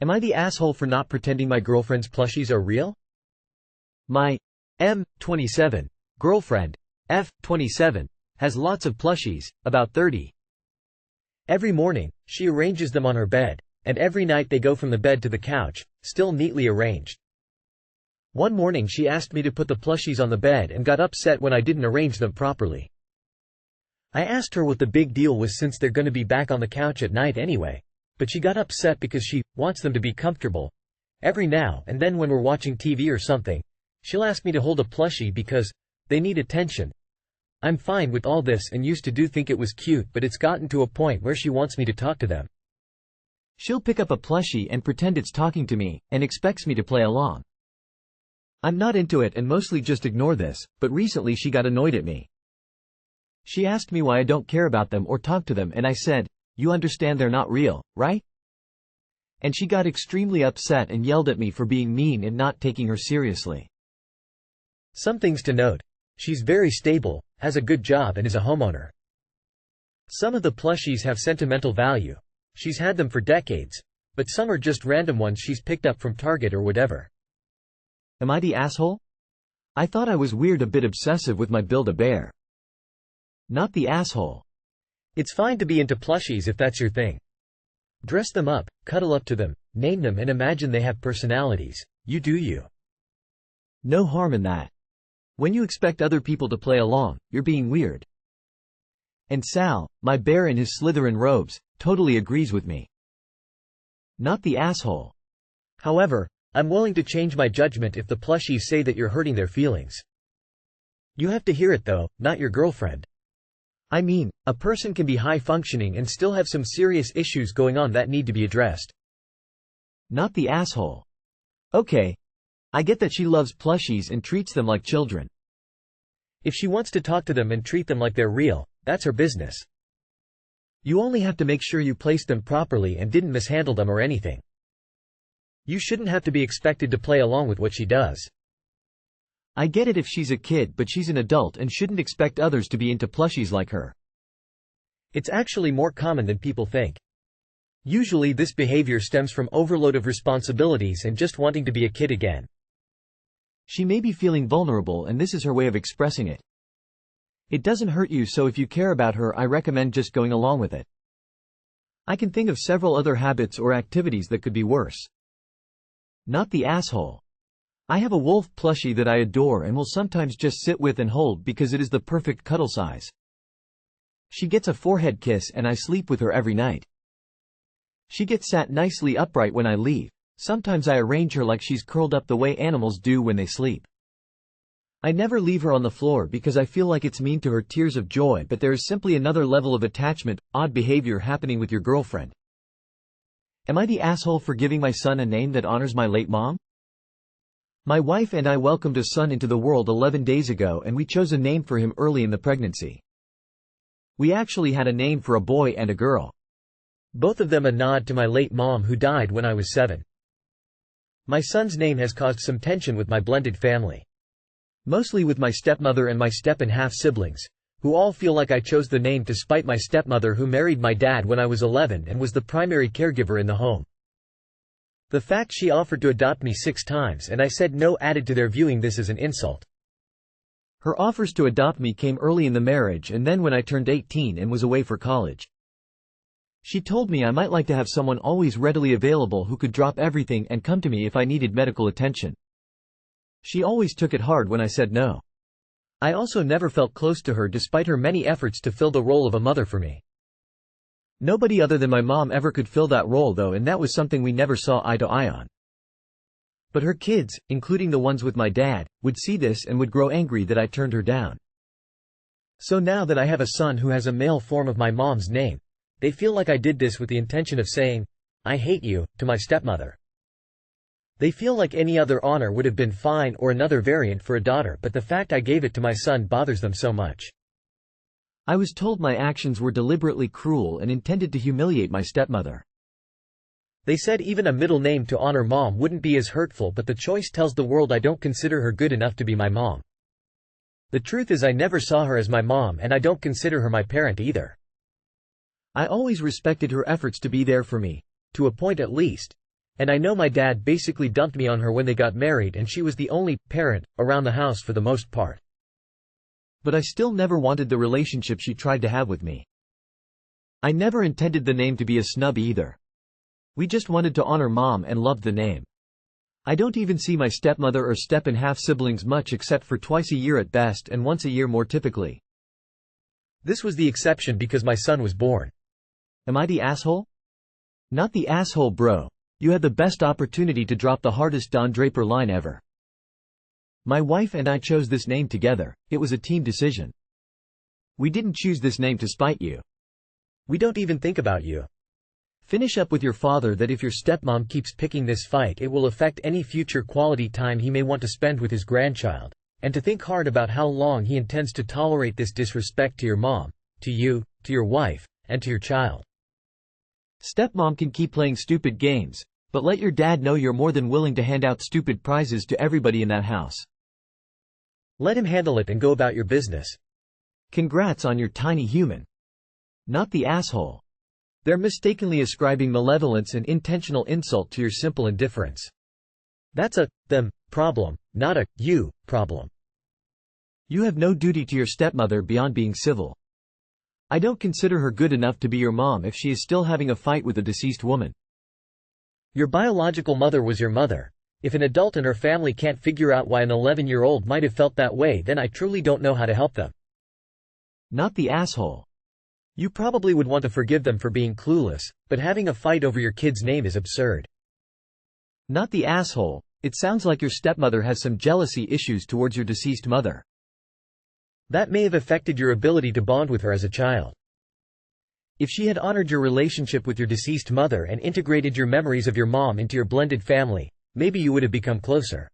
Am I the asshole for not pretending my girlfriend's plushies are real? My M27 girlfriend, F27, has lots of plushies, about 30. Every morning, she arranges them on her bed, and every night they go from the bed to the couch, still neatly arranged. One morning she asked me to put the plushies on the bed and got upset when I didn't arrange them properly. I asked her what the big deal was since they're gonna be back on the couch at night anyway, but she got upset because she wants them to be comfortable. Every now and then when we're watching TV or something, she'll ask me to hold a plushie because they need attention. I'm fine with all this and used to think it was cute, but it's gotten to a point where she wants me to talk to them. She'll pick up a plushie and pretend it's talking to me, and expects me to play along. I'm not into it and mostly just ignore this, but recently she got annoyed at me. She asked me why I don't care about them or talk to them, and I said, "You understand they're not real, right?" And she got extremely upset and yelled at me for being mean and not taking her seriously. Some things to note. She's very stable, has a good job and is a homeowner. Some of the plushies have sentimental value. She's had them for decades, but some are just random ones she's picked up from Target or whatever. Am I the asshole? I thought I was weird, a bit obsessive with my Build-A-Bear. Not the asshole. It's fine to be into plushies if that's your thing. Dress them up, cuddle up to them, name them and imagine they have personalities. You do you. No harm in that. When you expect other people to play along, you're being weird. And Sal, my bear in his Slytherin robes, totally agrees with me. Not the asshole. However, I'm willing to change my judgment if the plushies say that you're hurting their feelings. You have to hear it though, not your girlfriend. I mean, a person can be high functioning and still have some serious issues going on that need to be addressed. Not the asshole. Okay. I get that she loves plushies and treats them like children. If she wants to talk to them and treat them like they're real, that's her business. You only have to make sure you placed them properly and didn't mishandle them or anything. You shouldn't have to be expected to play along with what she does. I get it if she's a kid, but she's an adult and shouldn't expect others to be into plushies like her. It's actually more common than people think. Usually this behavior stems from overload of responsibilities and just wanting to be a kid again. She may be feeling vulnerable and this is her way of expressing it. It doesn't hurt you, so if you care about her, I recommend just going along with it. I can think of several other habits or activities that could be worse. Not the asshole. I have a wolf plushie that I adore and will sometimes just sit with and hold because it is the perfect cuddle size. She gets a forehead kiss and I sleep with her every night. She gets sat nicely upright when I leave. Sometimes I arrange her like she's curled up the way animals do when they sleep. I never leave her on the floor because I feel like it's mean to her tears of joy, but there is simply another level of attachment, odd behavior happening with your girlfriend. Am I the asshole for giving my son a name that honors my late mom? My wife and I welcomed a son into the world 11 days ago and we chose a name for him early in the pregnancy. We actually had a name for a boy and a girl. Both of them a nod to my late mom who died when I was 7. My son's name has caused some tension with my blended family. Mostly with my stepmother and my step-and-half siblings, who all feel like I chose the name to spite my stepmother who married my dad when I was 11 and was the primary caregiver in the home. The fact she offered to adopt me 6 times and I said no added to their viewing this as an insult. Her offers to adopt me came early in the marriage and then when I turned 18 and was away for college. She told me I might like to have someone always readily available who could drop everything and come to me if I needed medical attention. She always took it hard when I said no. I also never felt close to her despite her many efforts to fill the role of a mother for me. Nobody other than my mom ever could fill that role though, and that was something we never saw eye to eye on. But her kids, including the ones with my dad, would see this and would grow angry that I turned her down. So now that I have a son who has a male form of my mom's name, they feel like I did this with the intention of saying, "I hate you," to my stepmother. They feel like any other honor would have been fine or another variant for a daughter, but the fact I gave it to my son bothers them so much. I was told my actions were deliberately cruel and intended to humiliate my stepmother. They said even a middle name to honor mom wouldn't be as hurtful, but the choice tells the world I don't consider her good enough to be my mom. The truth is I never saw her as my mom and I don't consider her my parent either. I always respected her efforts to be there for me, to a point at least. And I know my dad basically dumped me on her when they got married, and she was the only parent around the house for the most part. But I still never wanted the relationship she tried to have with me. I never intended the name to be a snub either. We just wanted to honor Mom and loved the name. I don't even see my stepmother or step-and-half siblings much except for twice a year at best and once a year more typically. This was the exception because my son was born. Am I the asshole? Not the asshole, bro. You had the best opportunity to drop the hardest Don Draper line ever. My wife and I chose this name together. It was a team decision. We didn't choose this name to spite you. We don't even think about you. Finish up with your father that if your stepmom keeps picking this fight, it will affect any future quality time he may want to spend with his grandchild, and to think hard about how long he intends to tolerate this disrespect to your mom, to you, to your wife, and to your child. Stepmom can keep playing stupid games, but let your dad know you're more than willing to hand out stupid prizes to everybody in that house. Let him handle it and go about your business. Congrats on your tiny human. Not the asshole. They're mistakenly ascribing malevolence and intentional insult to your simple indifference. That's a them problem, not a you problem. You have no duty to your stepmother beyond being civil. I don't consider her good enough to be your mom if she is still having a fight with a deceased woman. Your biological mother was your mother. If an adult and her family can't figure out why an 11-year-old might have felt that way, then I truly don't know how to help them. Not the asshole. You probably would want to forgive them for being clueless, but having a fight over your kid's name is absurd. Not the asshole. It sounds like your stepmother has some jealousy issues towards your deceased mother. That may have affected your ability to bond with her as a child. If she had honored your relationship with your deceased mother and integrated your memories of your mom into your blended family, maybe you would have become closer.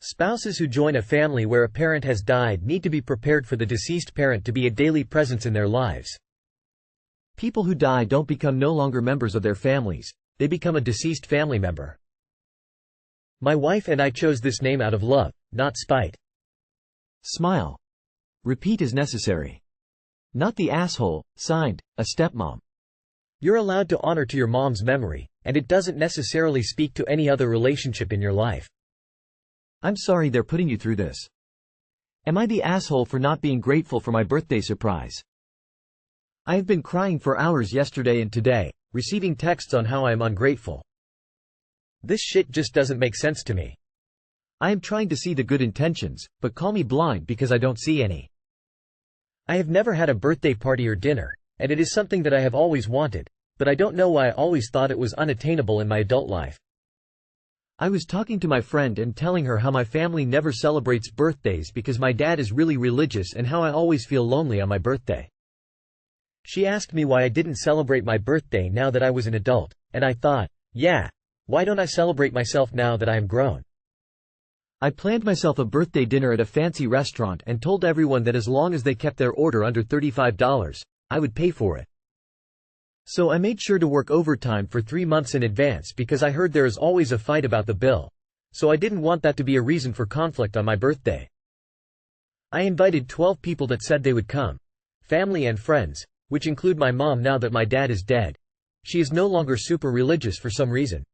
Spouses who join a family where a parent has died need to be prepared for the deceased parent to be a daily presence in their lives. People who die don't become no longer members of their families, they become a deceased family member. My wife and I chose this name out of love, not spite. Smile. Repeat as necessary. Not the asshole. Signed, a stepmom. You're allowed to honor to your mom's memory, and it doesn't necessarily speak to any other relationship in your life. I'm sorry they're putting you through this. Am I the asshole for not being grateful for my birthday surprise? I have been crying for hours yesterday and today, receiving texts on how I am ungrateful. This shit just doesn't make sense to me. I am trying to see the good intentions, but call me blind because I don't see any. I have never had a birthday party or dinner, and it is something that I have always wanted, but I don't know why I always thought it was unattainable in my adult life. I was talking to my friend and telling her how my family never celebrates birthdays because my dad is really religious and how I always feel lonely on my birthday. She asked me why I didn't celebrate my birthday now that I was an adult, and I thought, yeah, why don't I celebrate myself now that I am grown? I planned myself a birthday dinner at a fancy restaurant and told everyone that as long as they kept their order under $35, I would pay for it. So I made sure to work overtime for 3 months in advance because I heard there is always a fight about the bill, so I didn't want that to be a reason for conflict on my birthday. I invited 12 people that said they would come, family and friends, which include my mom now that my dad is dead. She is no longer super religious for some reason.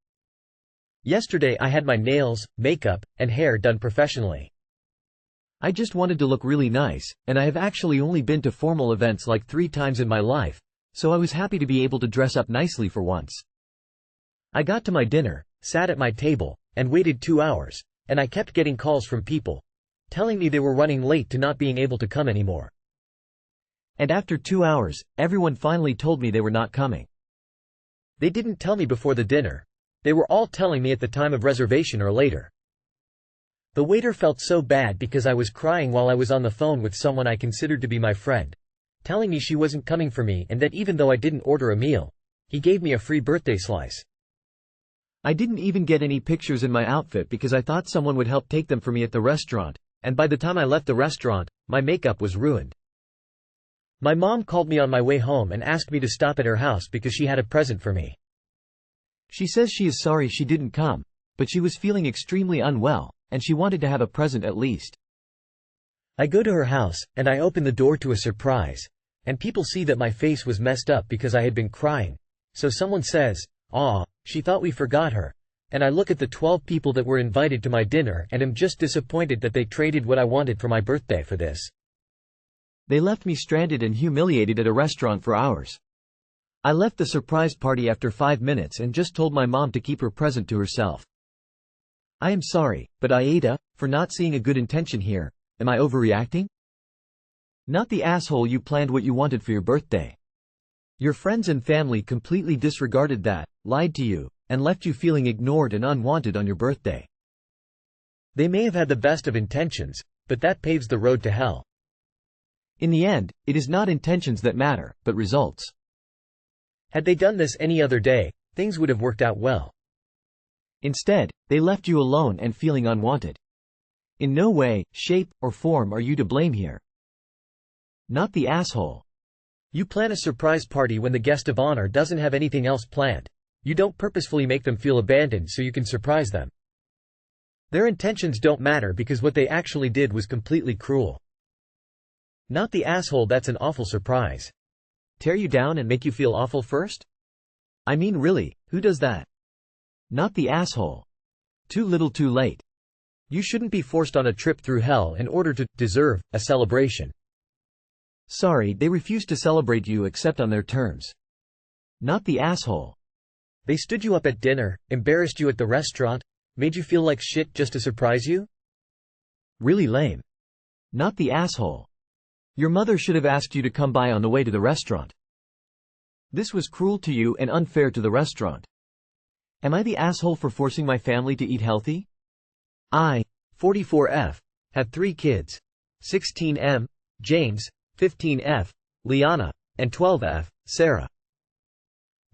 Yesterday I had my nails, makeup, and hair done professionally. I just wanted to look really nice, and I have actually only been to formal events like 3 times in my life, so I was happy to be able to dress up nicely for once. I got to my dinner, sat at my table, and waited 2 hours, and I kept getting calls from people, telling me they were running late to not being able to come anymore. And after 2 hours, everyone finally told me they were not coming. They didn't tell me before the dinner. They were all telling me at the time of reservation or later. The waiter felt so bad because I was crying while I was on the phone with someone I considered to be my friend, telling me she wasn't coming for me and that even though I didn't order a meal, he gave me a free birthday slice. I didn't even get any pictures in my outfit because I thought someone would help take them for me at the restaurant, and by the time I left the restaurant, my makeup was ruined. My mom called me on my way home and asked me to stop at her house because she had a present for me. She says she is sorry she didn't come, but she was feeling extremely unwell, and she wanted to have a present at least. I go to her house, and I open the door to a surprise, and people see that my face was messed up because I had been crying, so someone says, "Aw, She thought we forgot her. And I look at the 12 people that were invited to my dinner and am just disappointed that they traded what I wanted for my birthday for this. They left me stranded and humiliated at a restaurant for hours. I left the surprise party after 5 minutes and just told my mom to keep her present to herself. I am sorry, but AITA, for not seeing a good intention here. Am I overreacting? Not the asshole. You planned what you wanted for your birthday. Your friends and family completely disregarded that, lied to you, and left you feeling ignored and unwanted on your birthday. They may have had the best of intentions, but that paves the road to hell. In the end, it is not intentions that matter, but results. Had they done this any other day, things would have worked out well. Instead, they left you alone and feeling unwanted. In no way, shape, or form are you to blame here. Not the asshole. You plan a surprise party when the guest of honor doesn't have anything else planned. You don't purposefully make them feel abandoned so you can surprise them. Their intentions don't matter because what they actually did was completely cruel. Not the asshole. That's an awful surprise. Tear you down and make you feel awful first? I mean, really, who does that? Not the asshole. Too little too late. You shouldn't be forced on a trip through hell in order to deserve a celebration. Sorry, they refused to celebrate you except on their terms. Not the asshole. They stood you up at dinner, embarrassed you at the restaurant, made you feel like shit just to surprise you? Really lame. Not the asshole. Your mother should have asked you to come by on the way to the restaurant. This was cruel to you and unfair to the restaurant. Am I the asshole for forcing my family to eat healthy? I, 44F, have 3 kids. 16M, James, 15F, Liana, and 12F, Sarah.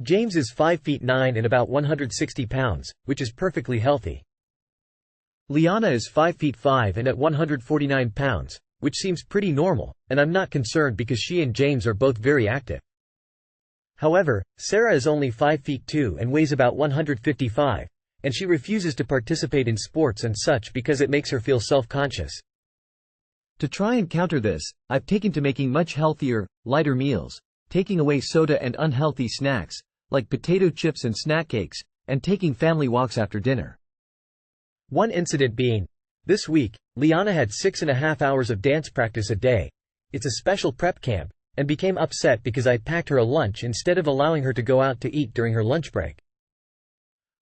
James is 5 feet 9 and about 160 pounds, which is perfectly healthy. Liana is 5 feet 5 and at 149 pounds, which seems pretty normal, and I'm not concerned because she and James are both very active. However, Sarah is only 5 feet 2 and weighs about 155, and she refuses to participate in sports and such because it makes her feel self-conscious. To try and counter this, I've taken to making much healthier, lighter meals, taking away soda and unhealthy snacks, like potato chips and snack cakes, and taking family walks after dinner. One incident being, this week, Liana had 6.5 hours of dance practice a day. It's a special prep camp, and became upset because I packed her a lunch instead of allowing her to go out to eat during her lunch break.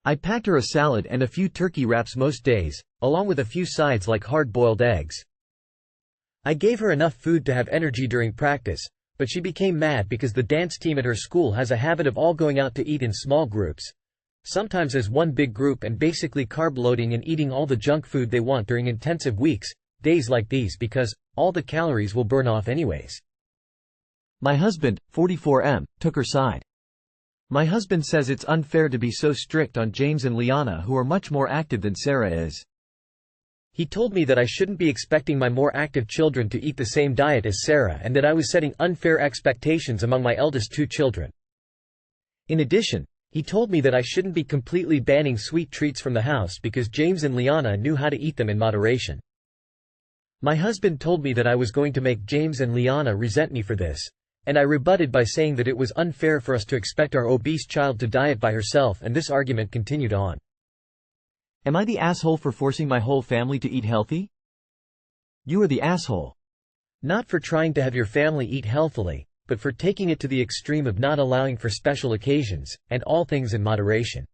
I packed her a salad and a few turkey wraps most days, along with a few sides like hard-boiled eggs. I gave her enough food to have energy during practice, but she became mad because the dance team at her school has a habit of all going out to eat in small groups, sometimes as one big group, and basically carb loading and eating all the junk food they want during intensive weeks, days like these, because all the calories will burn off anyways. My husband, 44M, took her side. My husband says it's unfair to be so strict on James and Liana, who are much more active than Sarah is. He told me that I shouldn't be expecting my more active children to eat the same diet as Sarah, and that I was setting unfair expectations among my eldest 2 children. In addition, he told me that I shouldn't be completely banning sweet treats from the house because James and Liana knew how to eat them in moderation. My husband told me that I was going to make James and Liana resent me for this, and I rebutted by saying that it was unfair for us to expect our obese child to diet by herself, and this argument continued on. Am I the asshole for forcing my whole family to eat healthy? You are the asshole. Not for trying to have your family eat healthily, but for taking it to the extreme of not allowing for special occasions, and all things in moderation.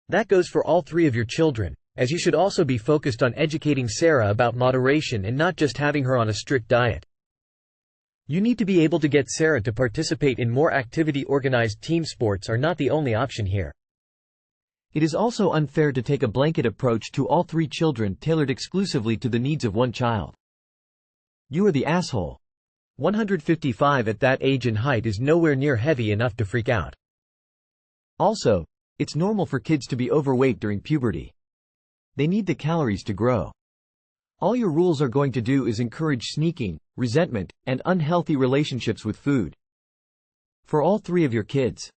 That goes for all 3 of your children, as you should also be focused on educating Sarah about moderation and not just having her on a strict diet. You need to be able to get Sarah to participate in more activity-organized team sports are not the only option here. It is also unfair to take a blanket approach to all 3 children tailored exclusively to the needs of one child. You are the asshole. 155 at that age and height is nowhere near heavy enough to freak out. Also, it's normal for kids to be overweight during puberty. They need the calories to grow. All your rules are going to do is encourage sneaking, resentment, and unhealthy relationships with food. For all 3 of your kids,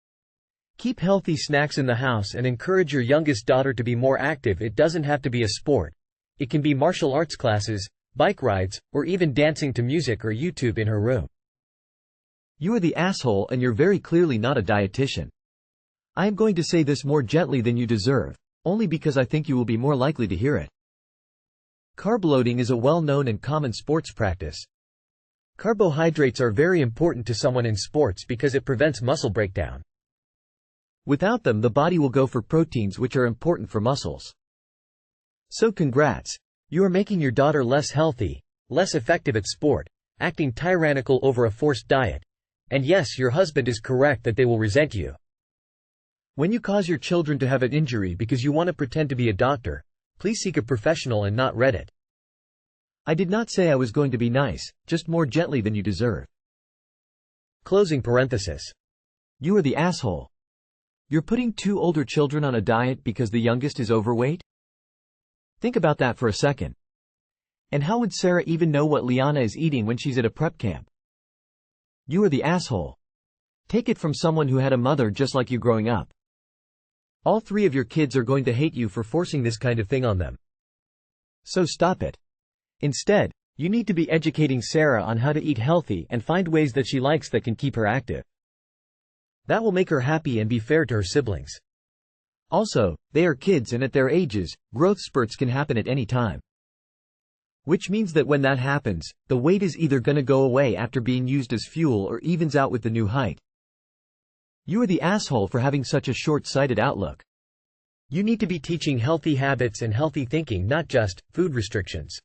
keep healthy snacks in the house and encourage your youngest daughter to be more active. It doesn't have to be a sport. It can be martial arts classes, bike rides, or even dancing to music or YouTube in her room. You are the asshole, and you're very clearly not a dietitian. I am going to say this more gently than you deserve, only because I think you will be more likely to hear it. Carb loading is a well-known and common sports practice. Carbohydrates are very important to someone in sports because it prevents muscle breakdown. Without them, the body will go for proteins, which are important for muscles. So congrats. You are making your daughter less healthy, less effective at sport, acting tyrannical over a forced diet. And yes, your husband is correct that they will resent you. When you cause your children to have an injury because you want to pretend to be a doctor, please seek a professional and not Reddit. I did not say I was going to be nice, just more gently than you deserve. Closing parenthesis. You are the asshole. You're putting 2 older children on a diet because the youngest is overweight? Think about that for a second. And how would Sarah even know what Liana is eating when she's at a prep camp? You are the asshole. Take it from someone who had a mother just like you growing up. All 3 of your kids are going to hate you for forcing this kind of thing on them. So stop it. Instead, you need to be educating Sarah on how to eat healthy and find ways that she likes that can keep her active. That will make her happy and be fair to her siblings. Also, they are kids, and at their ages, growth spurts can happen at any time. Which means that when that happens, the weight is either gonna go away after being used as fuel or evens out with the new height. You are the asshole for having such a short-sighted outlook. You need to be teaching healthy habits and healthy thinking, not just food restrictions.